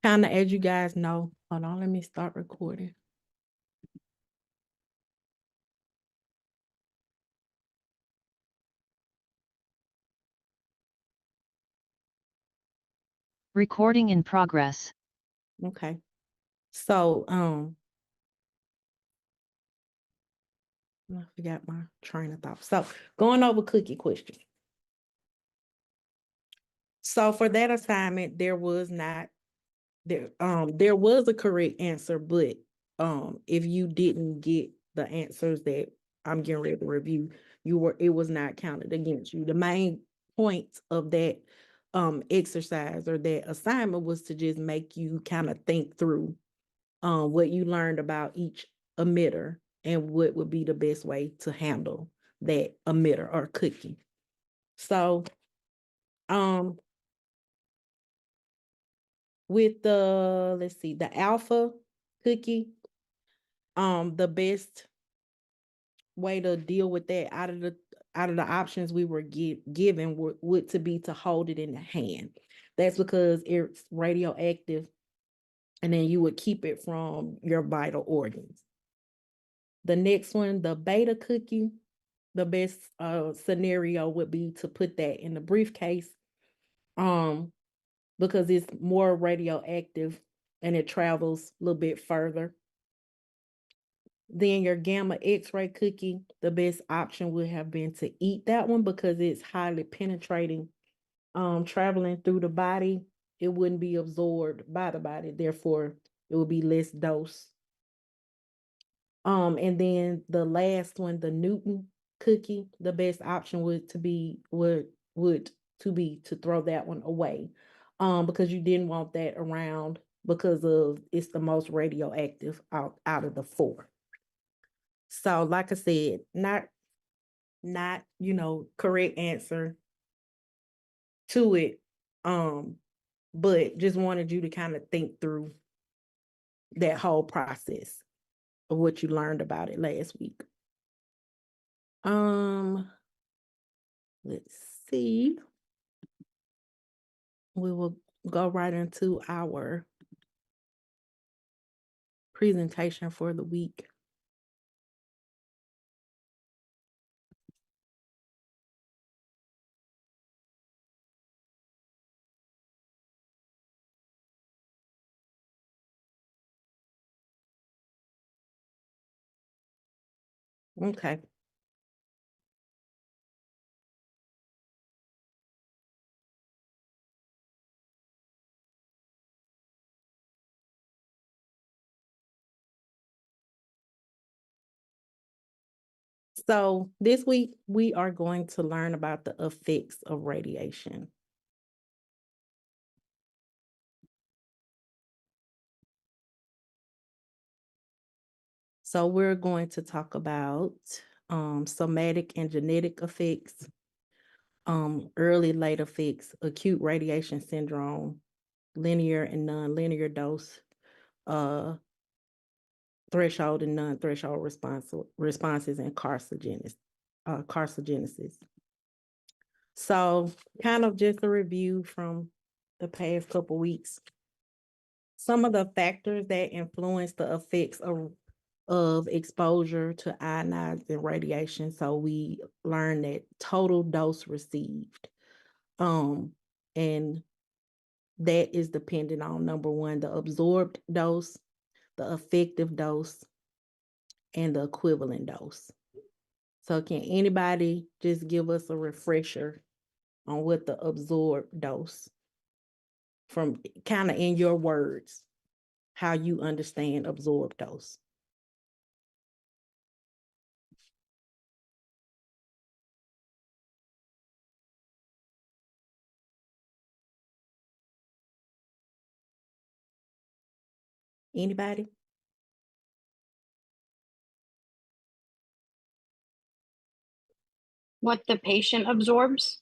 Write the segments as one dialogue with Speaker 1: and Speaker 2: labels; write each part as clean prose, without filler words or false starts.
Speaker 1: Kind of as you guys know, hold on, let me start recording.
Speaker 2: Recording in progress.
Speaker 1: Okay. So, I forgot my train of thought. So going over cookie questions. So for that assignment, there was a correct answer, but if you didn't get the answers that I'm getting ready to review, it was not counted against you. The main point of that exercise or that assignment was to just make you kind of think through what you learned about each emitter and what would be the best way to handle that emitter or cookie. So with the alpha cookie, the best way to deal with that out of the options we were given would to be to hold it in the hand. That's because it's radioactive, and then you would keep it from your vital organs. The next one, the beta cookie, the best scenario would be to put that in the briefcase, because it's more radioactive and it travels a little bit further. Then your gamma X-ray cookie, the best option would have been to eat that one because it's highly penetrating, traveling through the body. It wouldn't be absorbed by the body, therefore it would be less dose. And then the last one, the Newton cookie, the best option would to be to throw that one away, because you didn't want that around because of it's the most radioactive out of the four. So like I said, not correct answer to it, but just wanted you to kind of think through that whole process of what you learned about it last week. Let's see. We will go right into our presentation for the week. Okay. So this week we are going to learn about the effects of radiation. So we're going to talk about somatic and genetic effects, early late effects, acute radiation syndrome, linear and non-linear dose, threshold and non-threshold responses, and carcinogenesis. So kind of just a review from the past couple weeks. Some of the factors that influence the effects of exposure to ionizing radiation. So we learned that total dose received. And that is dependent on, number one, the absorbed dose, the effective dose, and the equivalent dose. So can anybody just give us a refresher on what the absorbed dose, from kind of in your words, how you understand absorbed dose? Anybody?
Speaker 3: What the patient absorbs?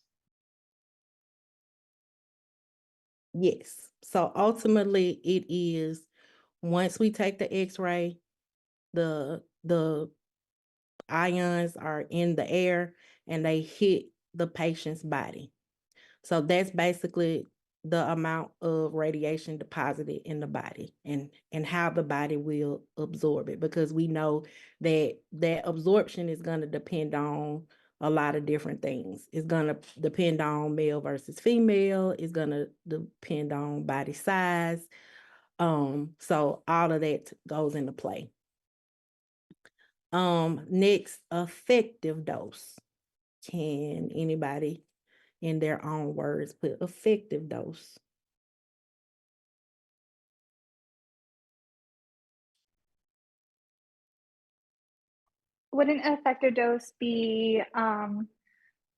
Speaker 1: Yes. So ultimately it is, once we take the X-ray, the ions are in the air and they hit the patient's body. So that's basically the amount of radiation deposited in the body and how the body will absorb it, because we know that absorption is going to depend on a lot of different things. It's going to depend on male versus female. It's going to depend on body size. So all of that goes into play. Next, effective dose. Can anybody in their own words put effective dose?
Speaker 4: Would an effective dose be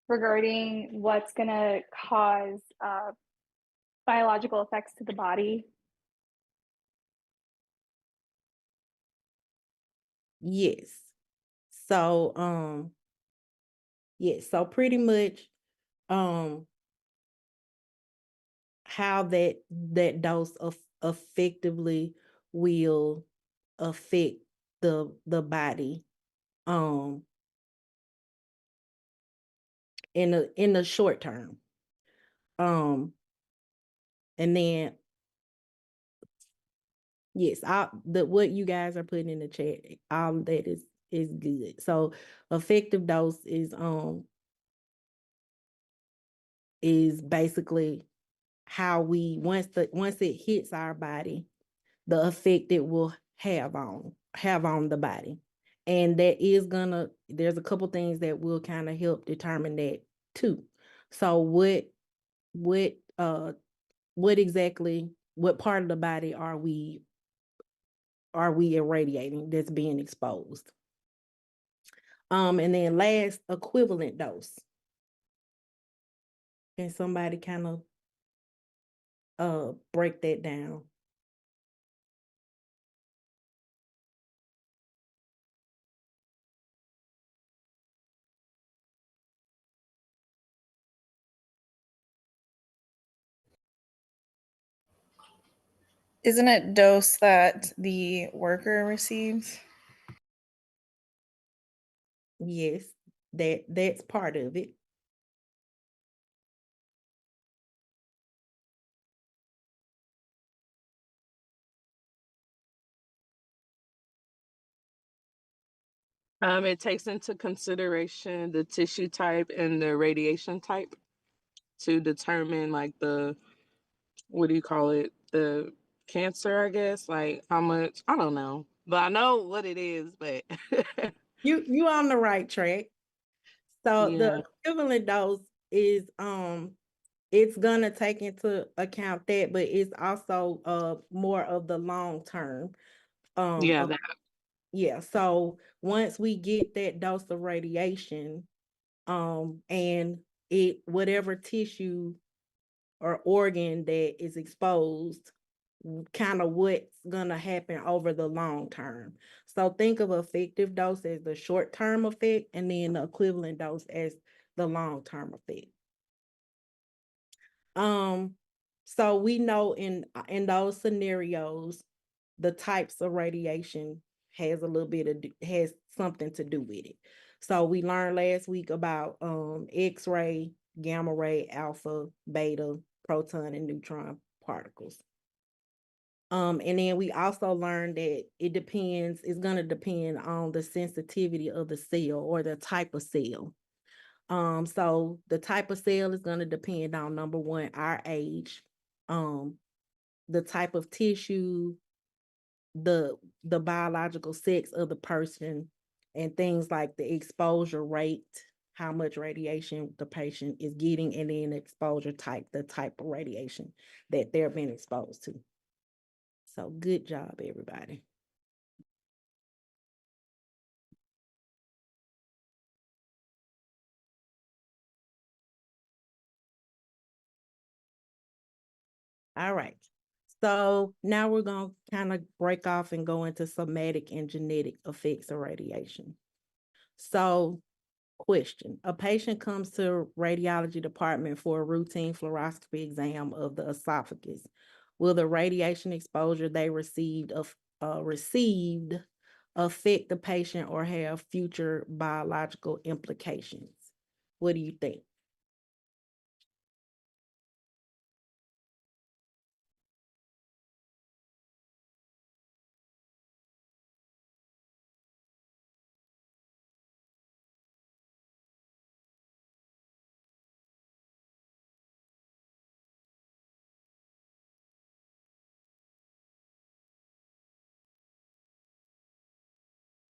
Speaker 4: regarding what's going to cause biological effects to the body?
Speaker 1: Yes. So, yes, so pretty much how that dose of effectively will affect the body in the short term. And then yes, what you guys are putting in the chat, all of that is good. So effective dose is basically how we once it hits our body, the effect it will have on the body. And that is there's a couple things that will kind of help determine that too. So what exactly, what part of the body are we irradiating that's being exposed? And then last, equivalent dose. Can somebody kind of break that down?
Speaker 5: Isn't it dose that the worker receives?
Speaker 1: Yes, that's part of it.
Speaker 6: It takes into consideration the tissue type and the radiation type to determine like what do you call it? The cancer, I guess. Like how much, I don't know. But I know what it is, but
Speaker 1: You on the right track. So
Speaker 6: yeah.
Speaker 1: the equivalent dose is it's gonna take into account that, but it's also more of the long term.
Speaker 6: Yeah,
Speaker 1: Of, yeah. So once we get that dose of radiation, and whatever tissue or organ that is exposed, kind of what's gonna happen over the long term. So think of effective dose as the short term effect, and then the equivalent dose as the long term effect. So we know in those scenarios, the types of radiation has something to do with it. So we learned last week about X-ray, gamma ray, alpha, beta, proton, and neutron particles. And then we also learned that it's gonna depend on the sensitivity of the cell or the type of cell. So the type of cell is gonna depend on, number one, our age, the type of tissue, the biological sex of the person, and things like the exposure rate, how much radiation the patient is getting, and then exposure type, the type of radiation that they're being exposed to. So good job, everybody. All right. So now we're going to kind of break off and go into somatic and genetic effects of radiation. So question, a patient comes to radiology department for a routine fluoroscopy exam of the esophagus. Will the radiation exposure they received affect the patient or have future biological implications? What do you think?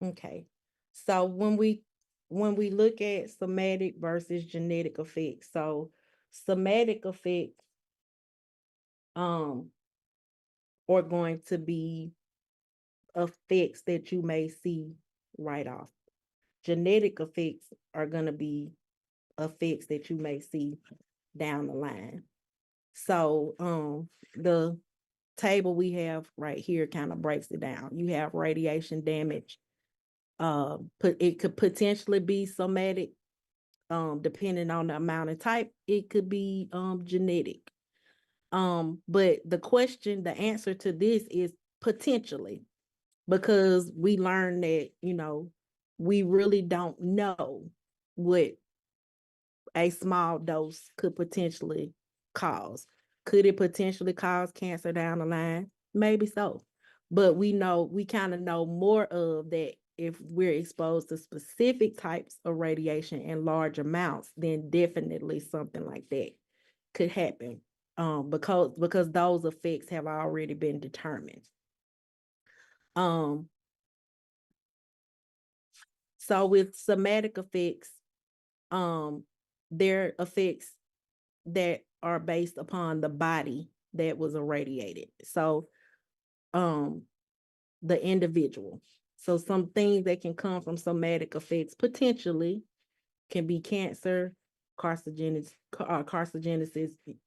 Speaker 1: Okay. So when we look at somatic versus genetic effects, so somatic effects are going to be effects that you may see right off. Genetic effects are going to be effects that you may see down the line. So the table we have right here kind of breaks it down. You have radiation damage. It could potentially be somatic, depending on the amount and type. It could be genetic. But the answer to this is potentially, because we learned that, we really don't know what a small dose could potentially cause. Could it potentially cause cancer down the line? Maybe so. But we kind of know more of that if we're exposed to specific types of radiation in large amounts, then definitely something like that could happen. Because those effects have already been determined. So with somatic effects, they're effects that are based upon the body that was irradiated. So, the individual. So some things that can come from somatic effects potentially can be cancer, carcinogenesis,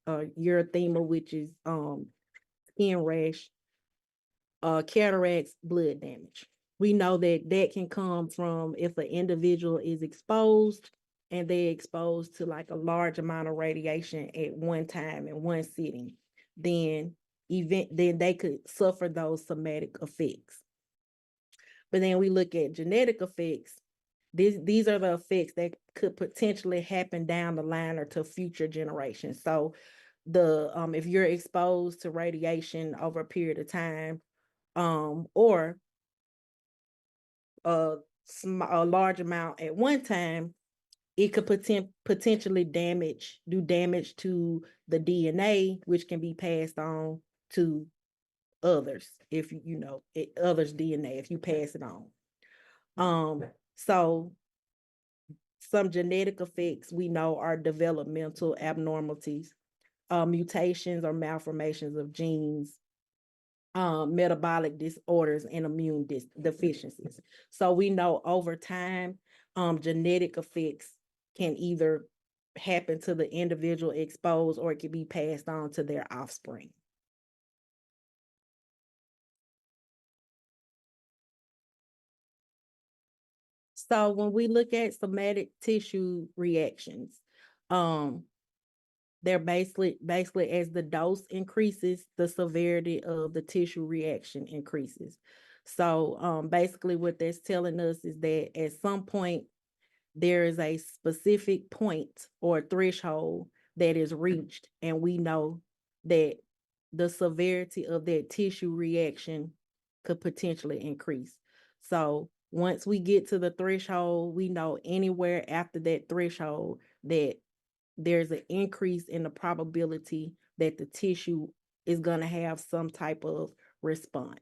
Speaker 1: erythema, which is skin rash, cataracts, blood damage. We know that that can come from if an individual is exposed and they're exposed to like a large amount of radiation at one time in one sitting, then they could suffer those somatic effects. But then we look at genetic effects. These are the effects that could potentially happen down the line or to future generations. So if you're exposed to radiation over a period of time, or a large amount at one time, it could potentially do damage to the DNA, which can be passed on to others if others' DNA if you pass it on. So some genetic effects we know are developmental abnormalities, mutations or malformations of genes, metabolic disorders, and immune deficiencies. So we know over time, genetic effects can either happen to the individual exposed or it can be passed on to their offspring. So when we look at somatic tissue reactions, they're basically as the dose increases, the severity of the tissue reaction increases. So basically what that's telling us is that at some point there is a specific point or threshold that is reached, and we know that the severity of that tissue reaction could potentially increase. So once we get to the threshold, we know anywhere after that threshold that there's an increase in the probability that the tissue is going to have some type of response.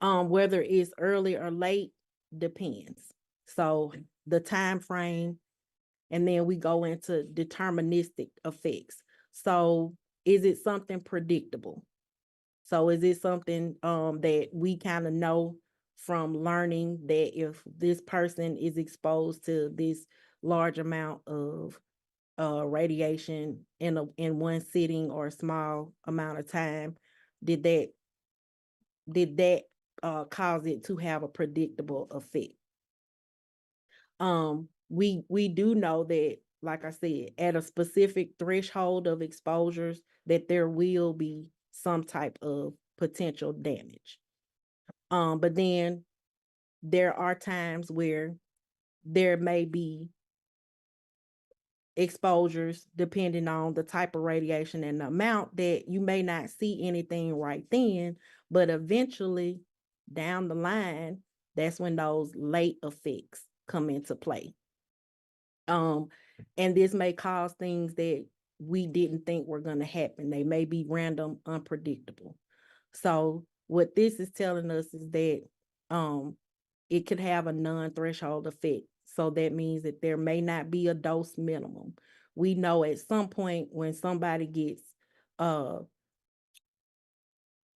Speaker 1: Whether it's early or late depends. So the time frame, and then we go into deterministic effects. So is it something predictable? So is it something that we kind of know from learning that if this person is exposed to this large amount of radiation in one sitting or a small amount of time, did that cause it to have a predictable effect? We do know that, like I said, at a specific threshold of exposures, that there will be some type of potential damage. But then there are times where there may be exposures, depending on the type of radiation and the amount, that you may not see anything right then, but eventually down the line, that's when those late effects come into play. And this may cause things that we didn't think were going to happen. They may be random, unpredictable. So what this is telling us is that it could have a non-threshold effect. So that means that there may not be a dose minimum. We know at some point when somebody gets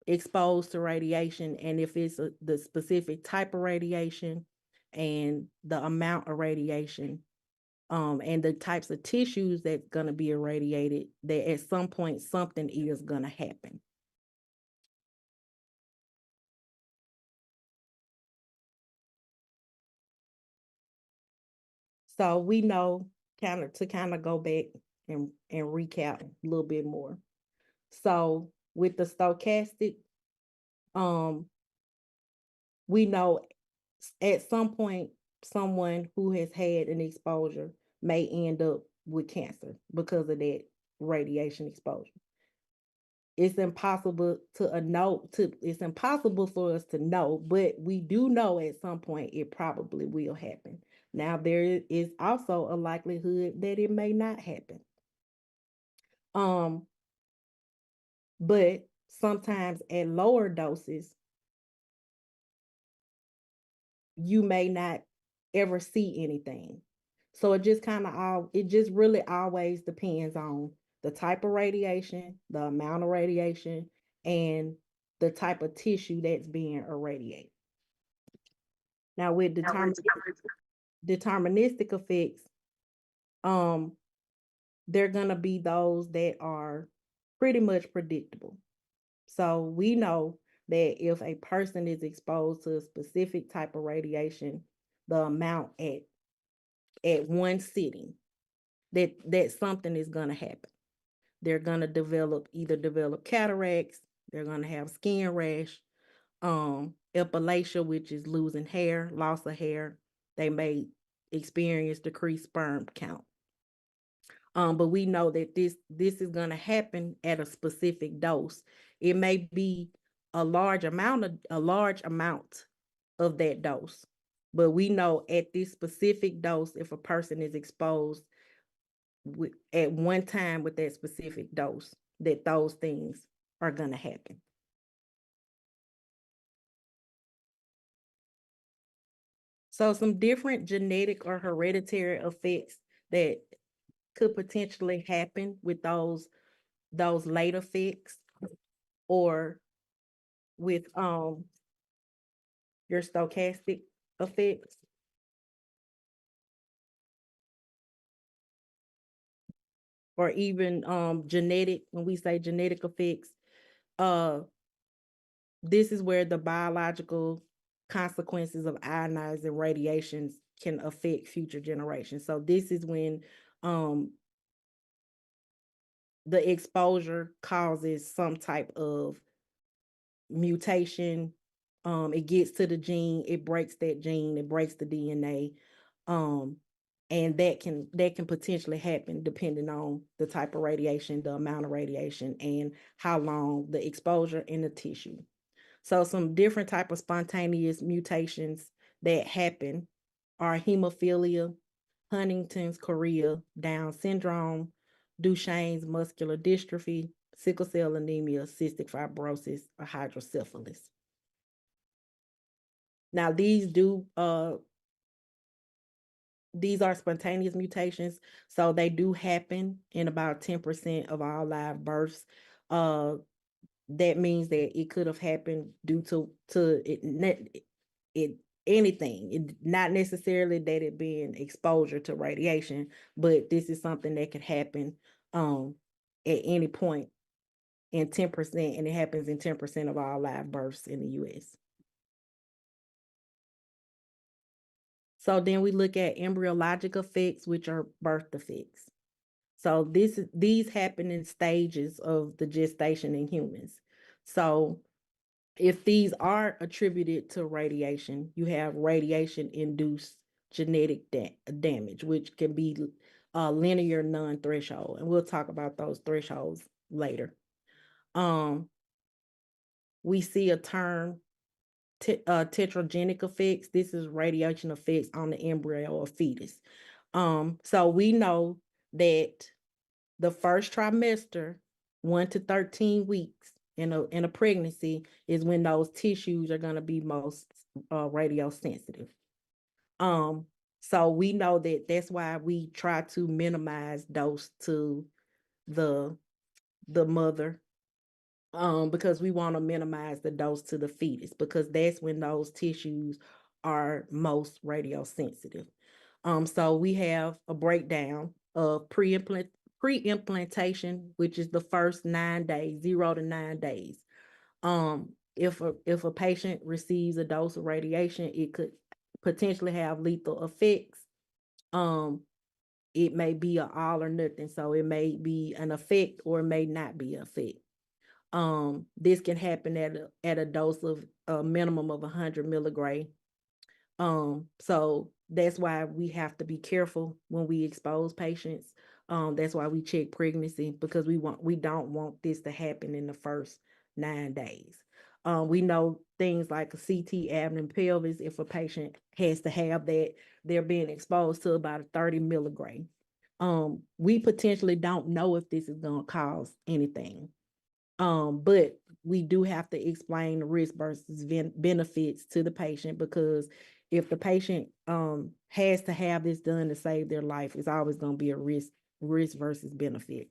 Speaker 1: exposed to radiation, and if it's the specific type of radiation and the amount of radiation, and the types of tissues that's going to be irradiated, that at some point something is going to happen. So we know kind of go back and recap a little bit more. So with the stochastic, we know at some point someone who has had an exposure may end up with cancer because of that radiation exposure. It's impossible it's impossible for us to know, but we do know at some point it probably will happen. Now there is also a likelihood that it may not happen. But sometimes at lower doses, you may not ever see anything. So it just really always depends on the type of radiation, the amount of radiation, and the type of tissue that's being irradiated. Now with deterministic effects, they're gonna be those that are pretty much predictable. So we know that if a person is exposed to a specific type of radiation, the amount at one sitting, that something is gonna happen. They're gonna develop cataracts, they're gonna have skin rash, epilation, which is losing hair, loss of hair. They may experience decreased sperm count. But we know that this is gonna happen at a specific dose. It may be a large amount of that dose, but we know at this specific dose, if a person is exposed at one time with that specific dose, that those things are gonna happen. So some different genetic or hereditary effects that could potentially happen with those late effects, or with your stochastic effects. Or even genetic, when we say genetic effects, this is where the biological consequences of ionizing radiations can affect future generations. So this is when the exposure causes some type of mutation. It gets to the gene, it breaks that gene, it breaks the DNA. And that can potentially happen depending on the type of radiation, the amount of radiation, and how long the exposure in the tissue. So some different type of spontaneous mutations that happen are hemophilia, Huntington's chorea, Down syndrome, Duchenne's muscular dystrophy, sickle cell anemia, cystic fibrosis, or hydrocephalus. Now these are spontaneous mutations, so they do happen in about 10% of all live births. That means that it could have happened due to anything. It not necessarily that it being exposure to radiation, but this is something that could happen at any point in 10%, and it happens in 10% of all live births in the US. So then we look at embryologic effects, which are birth effects. So these happen in stages of the gestation in humans. So if these are attributed to radiation, you have radiation-induced genetic damage, which can be linear non-threshold, and we'll talk about those thresholds later. We see a term, teratogenic effects. This is radiation effects on the embryo or fetus. So we know that the first trimester, 1 to 13 weeks, in a pregnancy is when those tissues are going to be most radio sensitive. So we know that that's why we try to minimize dose to the mother, because we want to minimize the dose to the fetus, because that's when those tissues are most radio sensitive. So we have a breakdown of pre-implantation, which is the first 9 days, 0 to 9 days. If a patient receives a dose of radiation, it could potentially have lethal effects. It may be an all or nothing, so it may be an effect or it may not be an effect. This can happen at a dose of a minimum of 100 milligray. So that's why we have to be careful when we expose patients. That's why we check pregnancy, because we don't want this to happen in the first 9 days. We know things like a CT abdomen pelvis, if a patient has to have that, they're being exposed to about a 30 milligray. We potentially don't know if this is going to cause anything. But we do have to explain the risk versus benefits to the patient, because if the patient has to have this done to save their life, it's always going to be a risk versus benefit.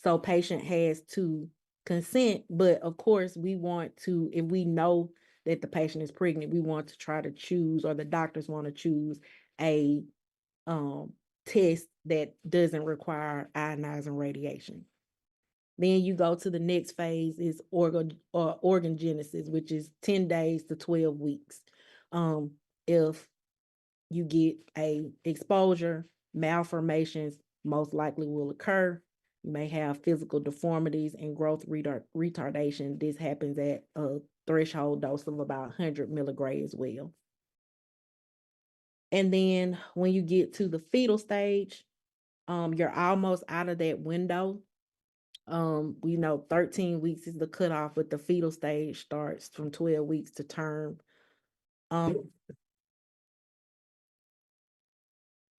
Speaker 1: So patient has to consent, but of course we want to, if we know that the patient is pregnant, we want to try to choose, or the doctors want to choose a test that doesn't require ionizing radiation. Then you go to the next phase is organogenesis, which is 10 days to 12 weeks. If you get a exposure, malformations most likely will occur. You may have physical deformities and growth retardation. This happens at a threshold dose of about 100 milligray as well. And then when you get to the fetal stage, you're almost out of that window. We know 13 weeks is the cutoff, but the fetal stage starts from 12 weeks to term. Oh,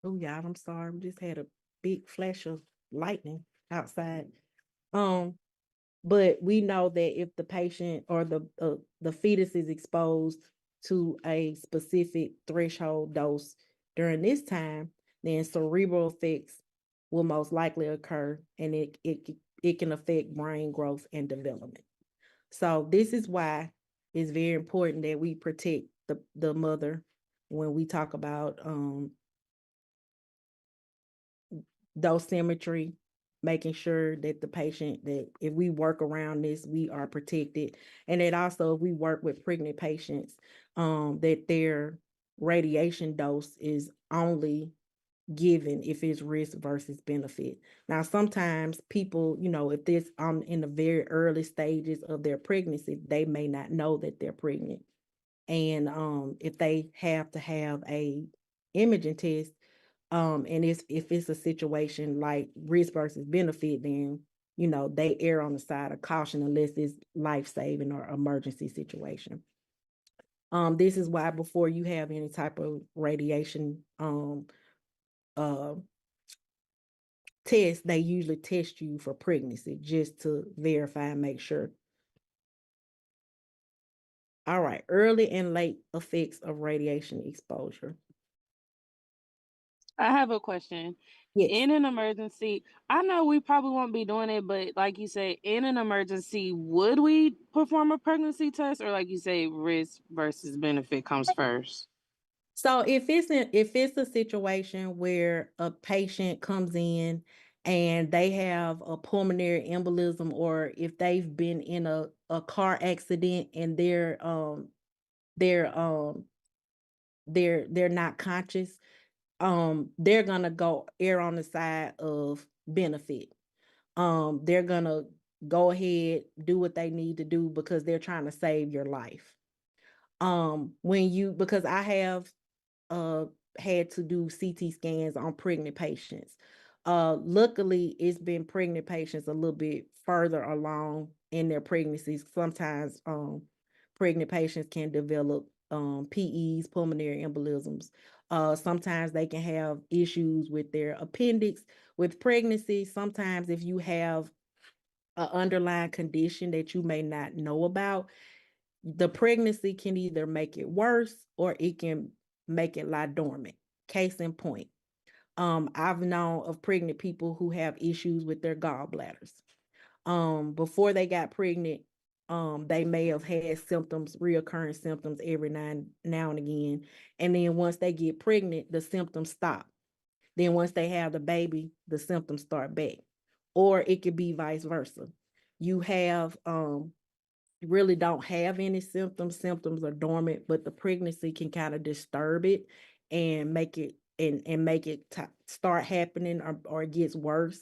Speaker 1: y'all, I'm sorry. We just had a big flash of lightning outside. But we know that if the patient or the fetus is exposed to a specific threshold dose during this time, then cerebral effects will most likely occur, and it can affect brain growth and development. So this is why it's very important that we protect the mother when we talk about dosimetry, making sure that the patient, that if we work around this, we are protected. And that also, if we work with pregnant patients, that their radiation dose is only given if it's risk versus benefit. Now, sometimes people, if this in the very early stages of their pregnancy, they may not know that they're pregnant. And if they have to have a imaging test, and if it's a situation like risk versus benefit, then they err on the side of caution unless it's life-saving or emergency situation. This is why before you have any type of radiation test, they usually test you for pregnancy just to verify and make sure. All right, early and late effects of radiation exposure.
Speaker 6: I have a question.
Speaker 1: Yes.
Speaker 6: In an emergency, I know we probably won't be doing it, but like you say, in an emergency, would we perform a pregnancy test, or like you say, risk versus benefit comes first?
Speaker 1: So if it's a situation where a patient comes in and they have a pulmonary embolism, or if they've been in a car accident and they're not conscious, they're gonna go err on the side of benefit. They're gonna go ahead, do what they need to do because they're trying to save your life. Because I have had to do CT scans on pregnant patients. Luckily, it's been pregnant patients a little bit further along in their pregnancies. Sometimes pregnant patients can develop PEs, pulmonary embolisms. Sometimes they can have issues with their appendix with pregnancy. Sometimes if you have an underlying condition that you may not know about, the pregnancy can either make it worse or it can make it lie dormant. Case in point, I've known of pregnant people who have issues with their gallbladders. Before they got pregnant, they may have had symptoms, reoccurring symptoms every now and again. And then once they get pregnant, the symptoms stop. Then once they have the baby, the symptoms start back. Or it could be vice versa. You have really don't have any symptoms are dormant, but the pregnancy can kind of disturb it and make it and make it start happening, or it gets worse.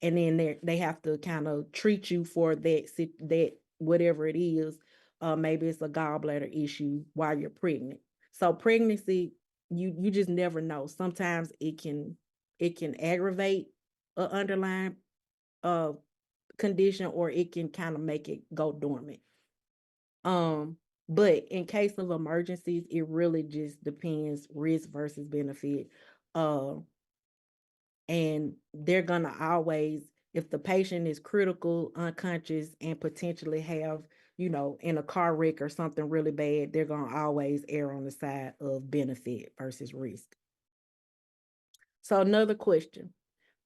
Speaker 1: And then they have to kind of treat you for that whatever it is. Maybe it's a gallbladder issue while you're pregnant. So pregnancy, you just never know. Sometimes it can aggravate an underlying condition, or it can kind of make it go dormant. But in case of emergencies, it really just depends, risk versus benefit. And they're gonna always, if the patient is critical, unconscious, and potentially have, in a car wreck or something really bad, they're gonna always err on the side of benefit versus risk. So another question.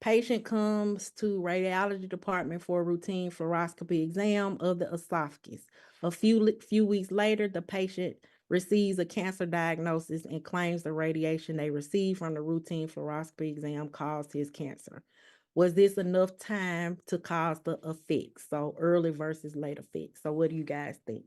Speaker 1: Patient comes to radiology department for a routine fluoroscopy exam of the esophagus. A few weeks later, the patient receives a cancer diagnosis and claims the radiation they received from the routine fluoroscopy exam caused his cancer. Was this enough time to cause the effects? So early versus late effects. So what do you guys think?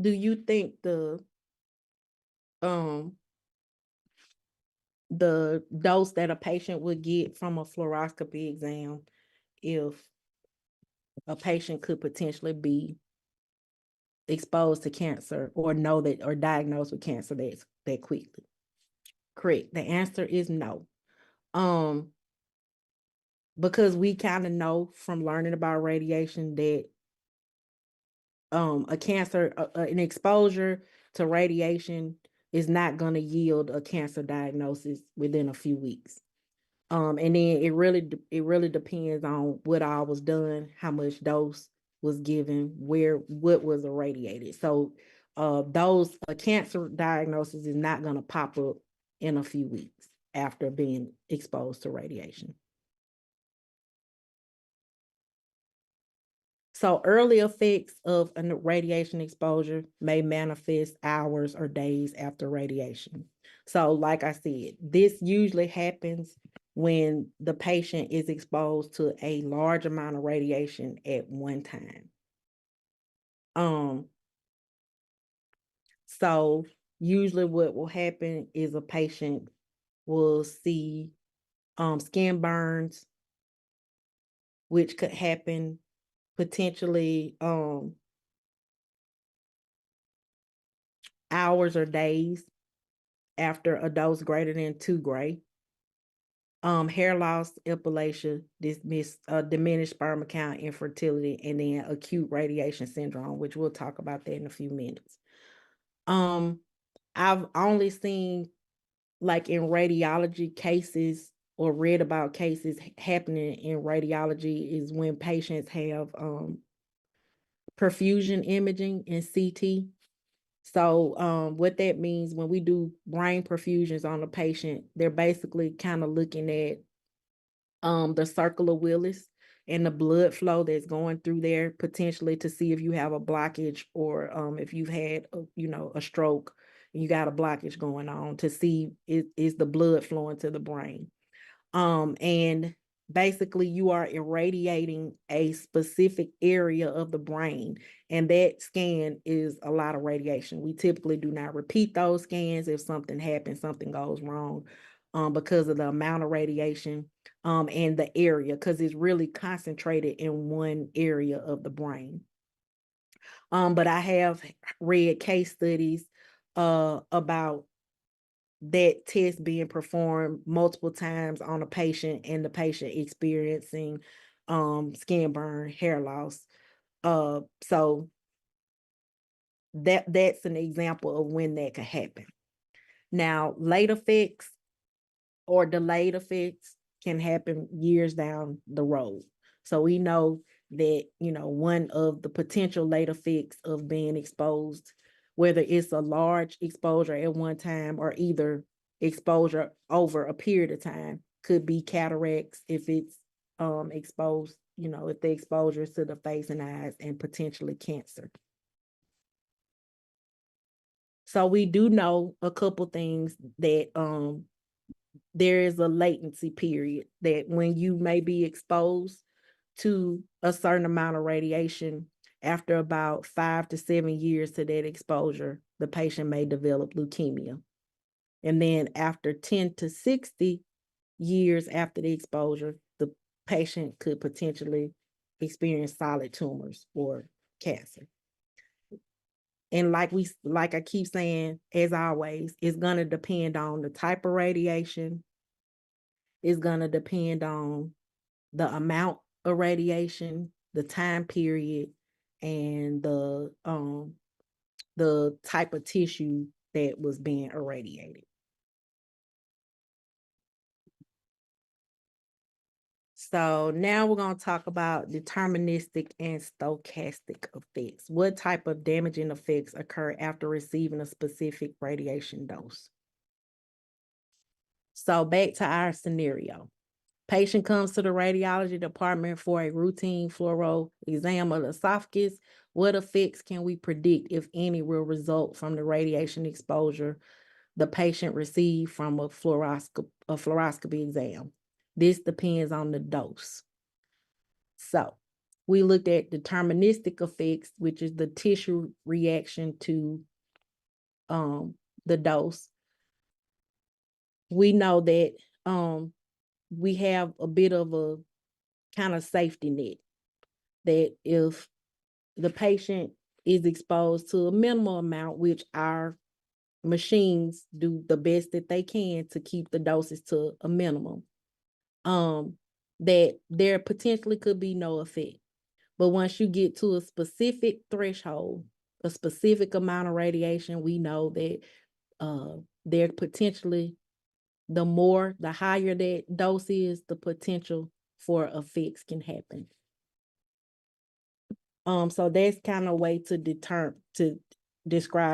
Speaker 1: Do you think um the dose that a patient would get from a fluoroscopy exam, if a patient could potentially be exposed to cancer or know that, or diagnosed with cancer that quickly? Correct. The answer is no. Because we kind of know from learning about radiation that an exposure to radiation is not going to yield a cancer diagnosis within a few weeks. And then it really depends on what all was done, how much dose was given, what was irradiated. So a cancer diagnosis is not going to pop up in a few weeks after being exposed to radiation. So early effects of a radiation exposure may manifest hours or days after radiation. So like I said, this usually happens when the patient is exposed to a large amount of radiation at one time. So usually what will happen is a patient will see skin burns, which could happen potentially hours or days after a dose greater than 2 gray. Hair loss, epilation, diminished sperm count, infertility, and then acute radiation syndrome, which we'll talk about that in a few minutes. I've only seen, like, in radiology cases, or read about cases happening in radiology, is when patients have perfusion imaging and CT. So what that means, when we do brain perfusions on a patient, they're basically kind of looking at the circle of Willis and the blood flow that's going through there, potentially to see if you have a blockage, or if you've had a stroke and you got a blockage going on, to see is the blood flowing to the brain. And basically you are irradiating a specific area of the brain, and that scan is a lot of radiation. We typically do not repeat those scans if something happens, something goes wrong, because of the amount of radiation and the area, because it's really concentrated in one area of the brain. But I have read case studies about that test being performed multiple times on a patient and the patient experiencing skin burn, hair loss. So that's an example of when that could happen. Now, late effects or delayed effects can happen years down the road. So we know that, one of the potential late effects of being exposed, whether it's a large exposure at one time or either exposure over a period of time, could be cataracts if it's exposed, if the exposure is to the face and eyes, and potentially cancer. So we do know a couple things that there is a latency period that when you may be exposed to a certain amount of radiation, after about 5 to 7 years to that exposure, the patient may develop leukemia. And then after 10 to 60 years after the exposure, the patient could potentially experience solid tumors or cancer. And like I keep saying, as always, it's gonna depend on the type of radiation. It's gonna depend on the amount of radiation, the time period, and the type of tissue that was being irradiated. So now we're going to talk about deterministic and stochastic effects. What type of damaging effects occur after receiving a specific radiation dose? So back to our scenario. Patient comes to the radiology department for a routine fluoro exam of the esophagus. What effects can we predict, if any, will result from the radiation exposure the patient received from a fluoroscopy exam? This depends on the dose. So we looked at deterministic effects, which is the tissue reaction to the dose. We know that we have a bit of a kind of safety net, that if the patient is exposed to a minimal amount, which our machines do the best that they can to keep the doses to a minimum, that there potentially could be no effect. But once you get to a specific threshold, a specific amount of radiation, we know that there potentially, the higher that dose is, the potential for effects can happen. So that's kind of a way to describe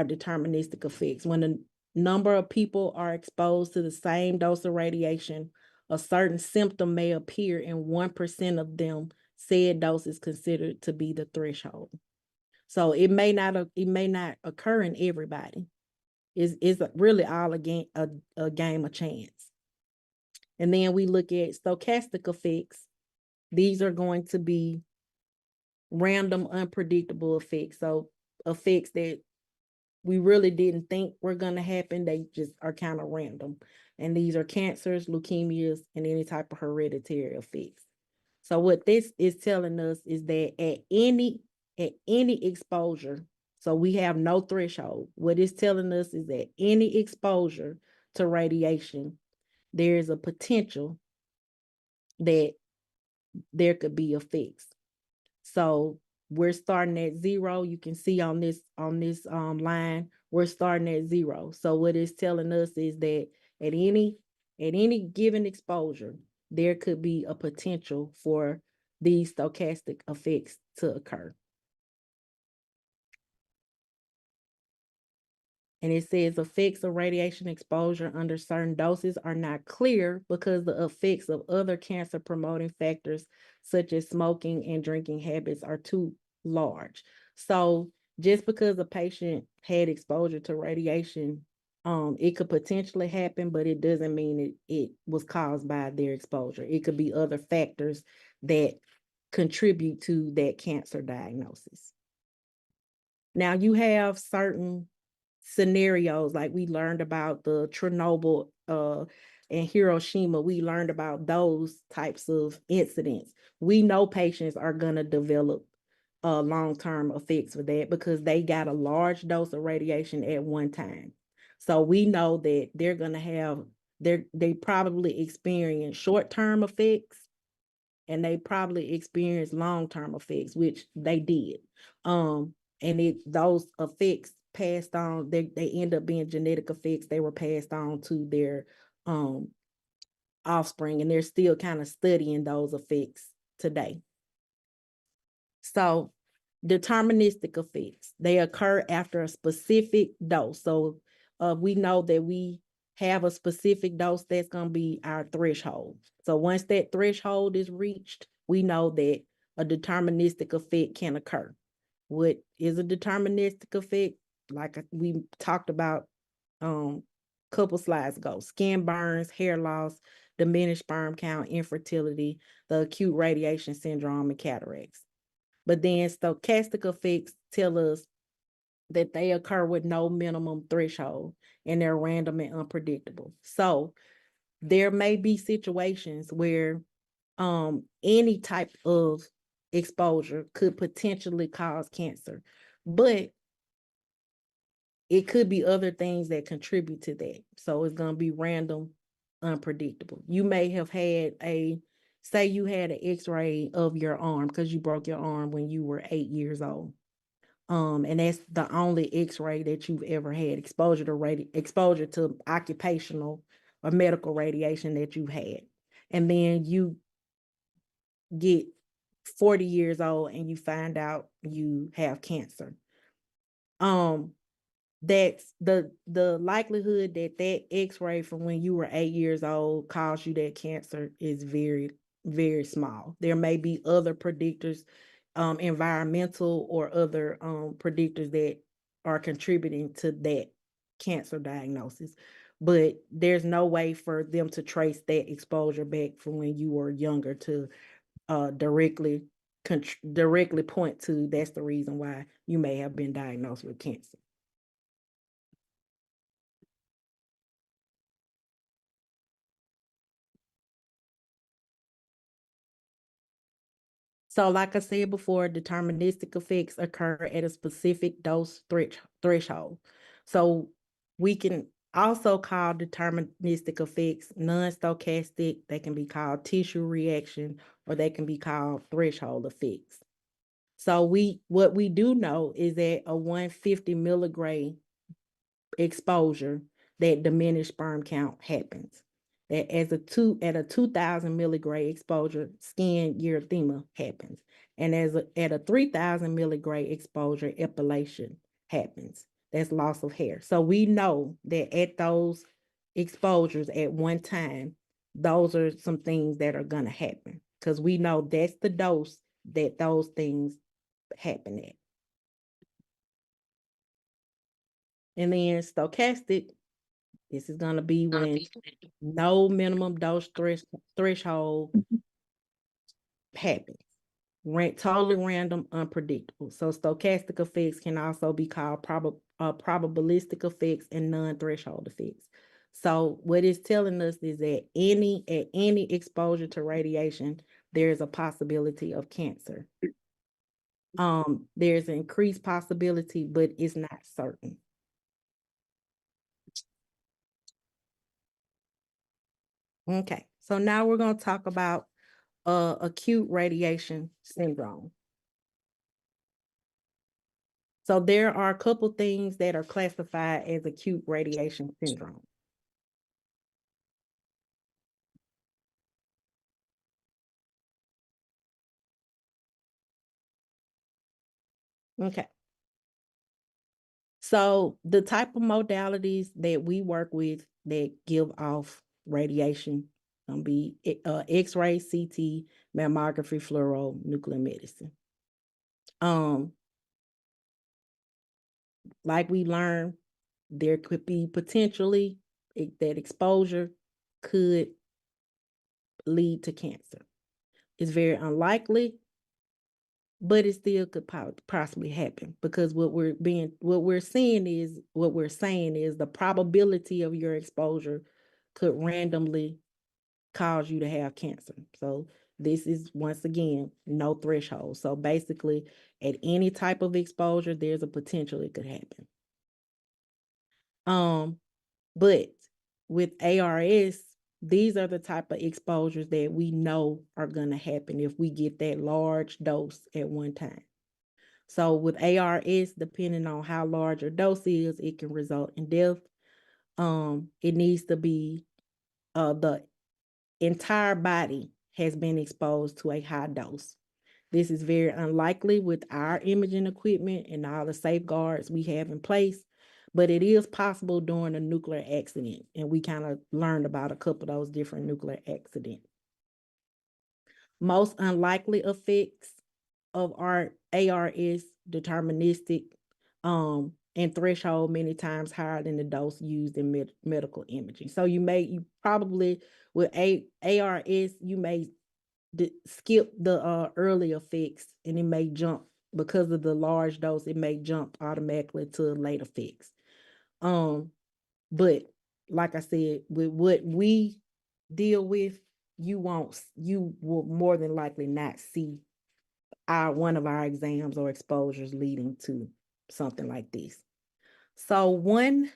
Speaker 1: deterministic effects. When a number of people are exposed to the same dose of radiation, a certain symptom may appear in 1% of them. Said dose is considered to be the threshold. So it may not occur in everybody. It's really all a game of chance. And then we look at stochastic effects. These are going to be random, unpredictable effects. So effects that we really didn't think were going to happen, they just are kind of random. And these are cancers, leukemias, and any type of hereditary effects. So what this is telling us is that at any exposure, so we have no threshold. What it's telling us is that any exposure to radiation, there is a potential that there could be effects. So we're starting at 0. You can see on this line, we're starting at 0. So what it's telling us is that at any given exposure, there could be a potential for these stochastic effects to occur. And it says effects of radiation exposure under certain doses are not clear because the effects of other cancer promoting factors such as smoking and drinking habits are too large. So just because a patient had exposure to radiation, it could potentially happen, but it doesn't mean it was caused by their exposure. It could be other factors that contribute to that cancer diagnosis. Now you have certain scenarios, like we learned about the Chernobyl and Hiroshima. We learned about those types of incidents. We know patients are going to develop long-term effects with that because they got a large dose of radiation at one time. So we know that they're gonna have, they probably experience short-term effects and they probably experience long-term effects, which they did. And those effects passed on, they end up being genetic effects. They were passed on to their offspring, and they're still kind of studying those effects today. So deterministic effects, they occur after a specific dose. So we know that we have a specific dose that's going to be our threshold. So once that threshold is reached, we know that a deterministic effect can occur. What is a deterministic effect? Like we talked about couple slides ago: skin burns, hair loss, diminished sperm count, infertility, the acute radiation syndrome, and cataracts. But then stochastic effects tell us that they occur with no minimum threshold and they're random and unpredictable. So there may be situations where any type of exposure could potentially cause cancer, but it could be other things that contribute to that. So it's going to be random, unpredictable. You may have had say you had an x-ray of your arm because you broke your arm when you were 8 years old. And that's the only x-ray that you've ever had, exposure to occupational or medical radiation that you've had. And then you get 40 years old and you find out you have cancer. That's the likelihood that x-ray from when you were 8 years old caused you that cancer is very, very small. There may be other predictors, environmental or other predictors that are contributing to that cancer diagnosis, but there's no way for them to trace that exposure back from when you were younger to directly point to that's the reason why you may have been diagnosed with cancer. So like I said before, deterministic effects occur at a specific dose threshold. So we can also call deterministic effects non-stochastic. They can be called tissue reaction, or they can be called threshold effects. So what we do know is that a 150 milligray exposure, that diminished sperm count happens. That at a 2,000 milligray exposure, skin erythema happens. And at a 3,000 milligray exposure, epilation happens. That's loss of hair. So we know that at those exposures at one time, those are some things that are going to happen, because we know that's the dose that those things happen at. And then stochastic, this is going to be when no minimum dose threshold happens. Totally random, unpredictable. So stochastic effects can also be called probabilistic effects and non-threshold effects. So what it's telling us is that at any exposure to radiation, there's a possibility of cancer. There's an increased possibility, but it's not certain. Okay, so now we're going to talk about acute radiation syndrome. So there are a couple things that are classified as acute radiation syndrome. Okay. So the type of modalities that we work with that give off radiation can be X-ray, CT, mammography, fluoro, nuclear medicine. Like we learned, there could be potentially that exposure could lead to cancer. It's very unlikely, but it still could possibly happen, because what we're saying is the probability of your exposure could randomly cause you to have cancer. So this is, once again, no threshold. So basically, at any type of exposure, there's a potential it could happen. But with ARS, these are the type of exposures that we know are going to happen if we get that large dose at one time. So with ARS, depending on how large your dose is, it can result in death. It needs to be the entire body has been exposed to a high dose. This is very unlikely with our imaging equipment and all the safeguards we have in place, but it is possible during a nuclear accident. And we kind of learned about a couple of those different nuclear accidents. Most unlikely effects of our ARS deterministic and threshold many times higher than the dose used in medical imaging. So you probably with ARS, you may skip the early effects and it may jump because of the large dose, it may jump automatically to late effects. But like I said, with what we deal with, you will more than likely not see one of our exams or exposures leading to something like this. So one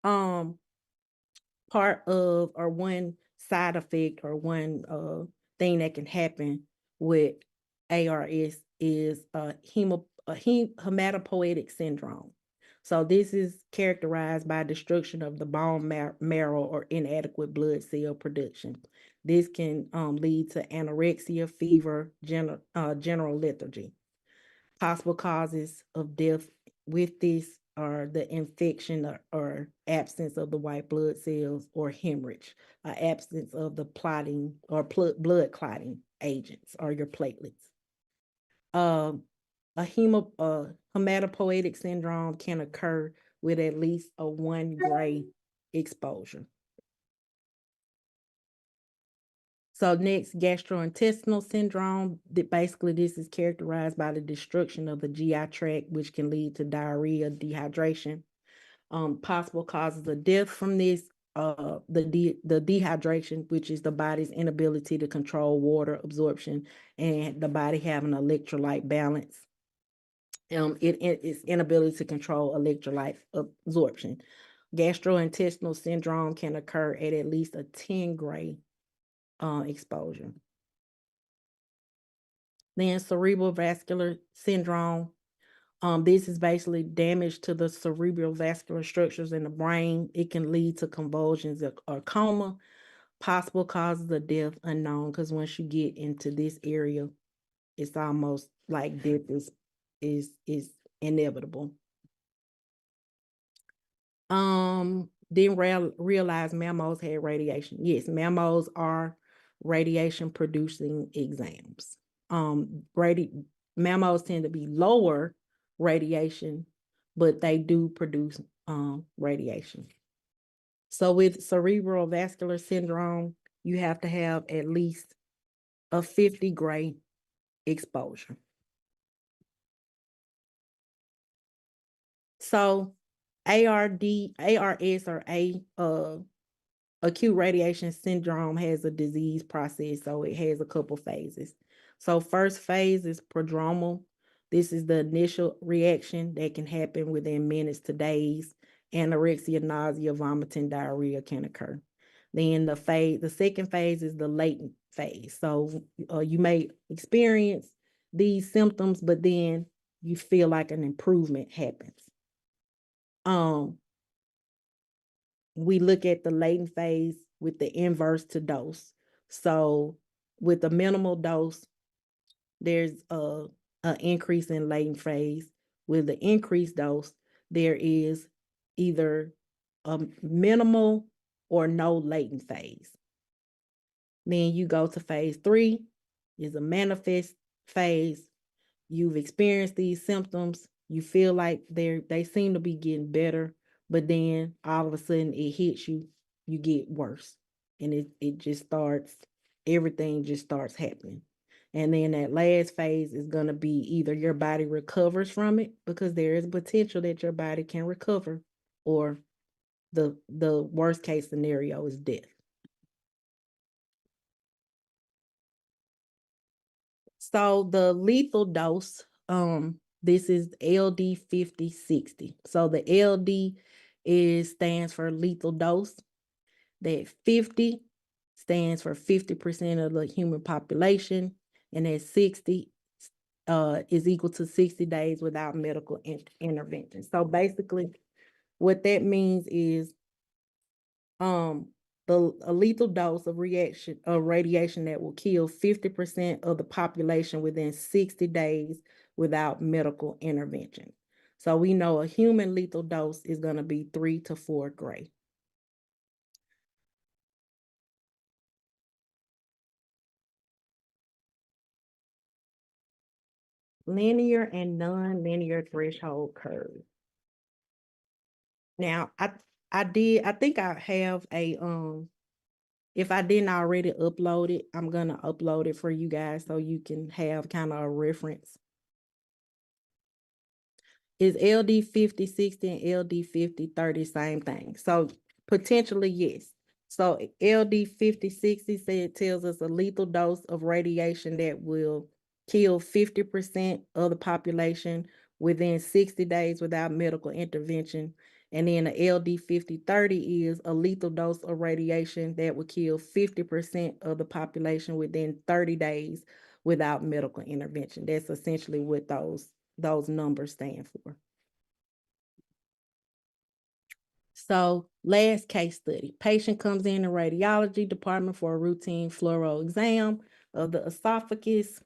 Speaker 1: part of, or one side effect, or one thing that can happen with ARS is hematopoietic syndrome. So this is characterized by destruction of the bone marrow or inadequate blood cell production. This can lead to anorexia, fever, general lethargy. Possible causes of death with this are the infection or absence of the white blood cells, or hemorrhage, absence of the clotting or blood clotting agents, or your platelets. A hematopoietic syndrome can occur with at least a 1 gray exposure. So next, gastrointestinal syndrome. Basically, this is characterized by the destruction of the GI tract, which can lead to diarrhea, dehydration. Possible causes of death from this, the dehydration, which is the body's inability to control water absorption and the body having electrolyte balance. It's inability to control electrolyte absorption. Gastrointestinal syndrome can occur at least a 10 gray exposure. Then cerebral vascular syndrome. This is basically damage to the cerebral vascular structures in the brain. It can lead to convulsions or coma. Possible causes of death unknown, because once you get into this area, it's almost like death is inevitable. Didn't realize mammals had radiation. Yes, mammals are radiation producing exams. Mammals tend to be lower radiation, but they do produce radiation. So with cerebral vascular syndrome, you have to have at least a 50 gray exposure. So ARS, or acute radiation syndrome, has a disease process, so it has a couple phases. So first phase is prodromal. This is the initial reaction that can happen within minutes to days. Anorexia, nausea, vomiting, diarrhea can occur. Then the second phase is the latent phase. So you may experience these symptoms, but then you feel like an improvement happens. We look at the latent phase with the inverse to dose. So with a minimal dose, there's an increase in latent phase. With the increased dose, there is either a minimal or no latent phase. Then you go to phase 3, is a manifest phase. You've experienced these symptoms. You feel like they seem to be getting better, but then all of a sudden it hits you, you get worse. And it just starts, everything just starts happening. And then that last phase is going to be either your body recovers from it, because there is potential that your body can recover, or the worst case scenario is death. So the lethal dose, this is LD 50/60. So the LD stands for lethal dose. That 50 stands for 50% of the human population, and that 60 is equal to 60 days without medical intervention. So basically, what that means is a lethal dose of radiation that will kill 50% of the population within 60 days without medical intervention. So we know a human lethal dose is going to be 3 to 4 gray. Linear and non-linear threshold curve. Now, I think I have a if I didn't already upload it, I'm gonna upload it for you guys so you can have kind of a reference. Is LD 50, 60 and LD 50, 30 same thing? So potentially, yes. So LD 50, 60 tells us a lethal dose of radiation that will kill 50% of the population within 60 days without medical intervention. And then the LD 50, 30 is a lethal dose of radiation that will kill 50% of the population within 30 days without medical intervention. That's essentially what those numbers stand for. So last case study, patient comes in the radiology department for a routine fluoro exam of the esophagus.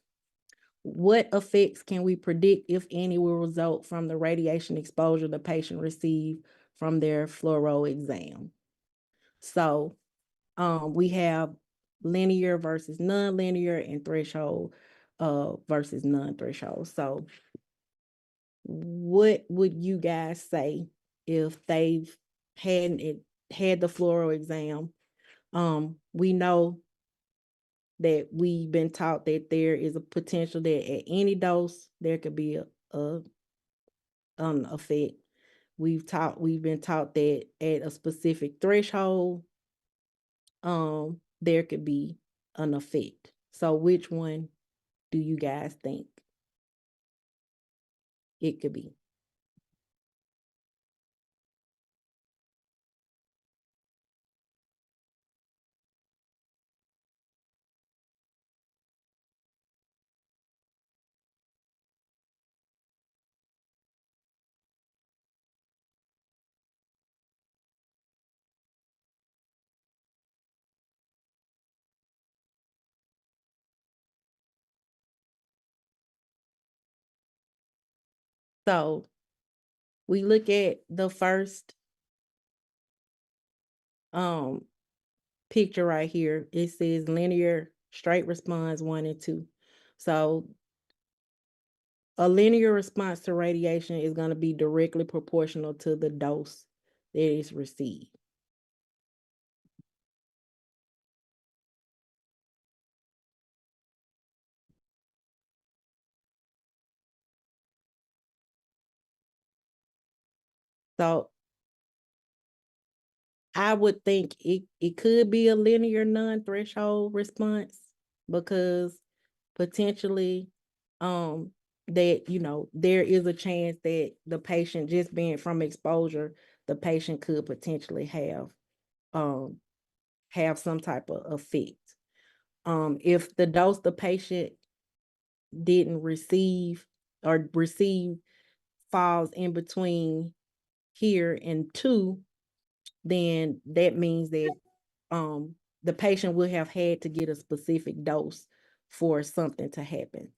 Speaker 1: What effects can we predict, if any, will result from the radiation exposure the patient received from their fluoro exam? So we have linear versus non-linear and threshold versus non-threshold. So what would you guys say if they've had the fluoro exam? We know that we've been taught that there is a potential that at any dose there could be a effect. We've been taught that at a specific threshold, there could be an effect. So which one do you guys think it could be? So we look at the first picture right here. It says linear straight response 1 and 2. So a linear response to radiation is going to be directly proportional to the dose that is received. So I would think it could be a linear non-threshold response, because potentially that, you know, there is a chance that the patient, just being from exposure, the patient could potentially have some type of effect. If the dose the patient didn't receive or received falls in between here and 2, then that means that the patient would have had to get a specific dose for something to happen.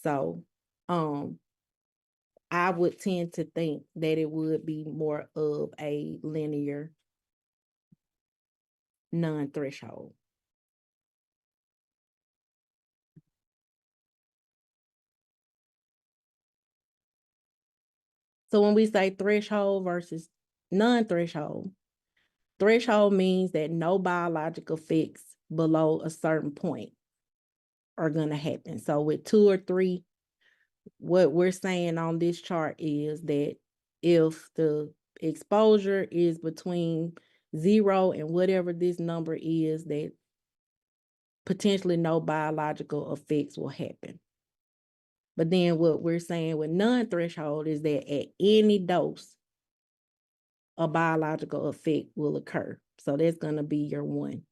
Speaker 1: So I would tend to think that it would be more of a linear non-threshold. So when we say threshold versus non-threshold, threshold means that no biological effects below a certain point are going to happen. So with 2 or 3, what we're saying on this chart is that if the exposure is between 0 and whatever this number is, that potentially no biological effects will happen. But then what we're saying with non-threshold is that at any dose, a biological effect will occur. So that's going to be your 1.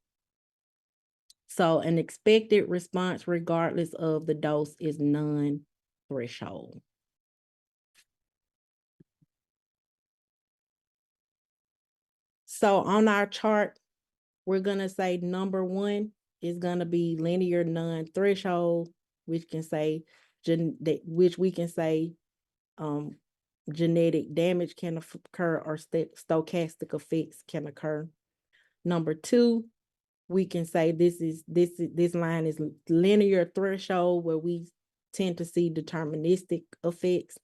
Speaker 1: So an expected response regardless of the dose is non-threshold. So on our chart, we're going to say number 1 is going to be linear non-threshold, which can say genetic damage can occur or stochastic effects can occur. Number 2, we can say this line is linear threshold, where we tend to see deterministic effects.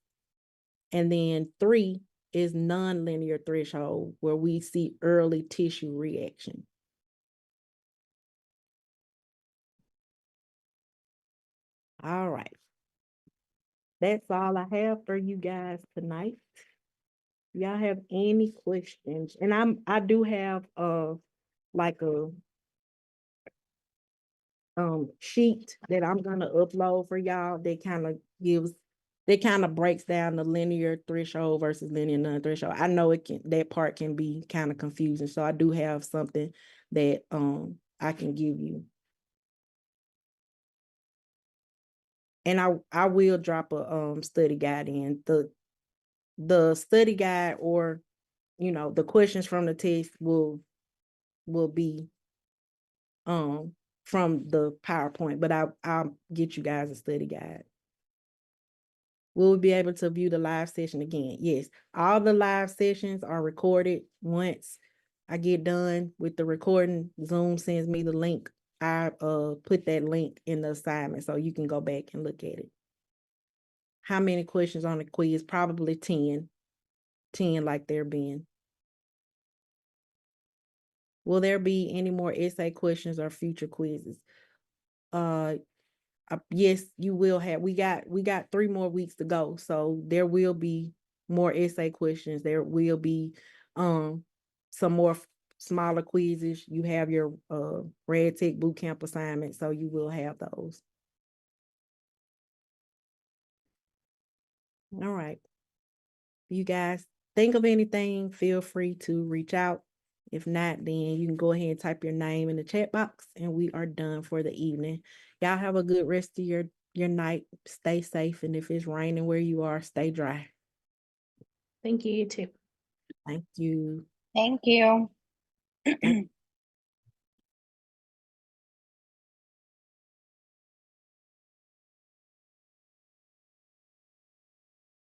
Speaker 1: And then 3 is non-linear threshold, where we see early tissue reaction. All right. That's all I have for you guys tonight. Y'all have any questions? And I do have like a sheet that I'm gonna upload for y'all that kind of breaks down the linear threshold versus linear non-threshold. I know that part can be kind of confusing, so I do have something that I can give you. And I will drop a study guide in. The study guide, or the questions from the test will be from the PowerPoint, but I'll get you guys a study guide. Will we be able to view the live session again? Yes, all the live sessions are recorded. Once I get done with the recording, Zoom sends me the link. I put that link in the assignment so you can go back and look at it. How many questions on the quiz? Probably 10 like there been. Will there be any more essay questions or future quizzes? Yes, you will have. We got 3 more weeks to go, so there will be more essay questions. There will be some more smaller quizzes. You have your Red Tech Bootcamp assignment, so you will have those. All right. You guys think of anything, feel free to reach out. If not, then you can go ahead and type your name in the chat box, and we are done for the evening. Y'all have a good rest of your night. Stay safe, and if it's raining where you are, stay dry.
Speaker 3: Thank you, you too.
Speaker 1: Thank you.
Speaker 3: Thank you.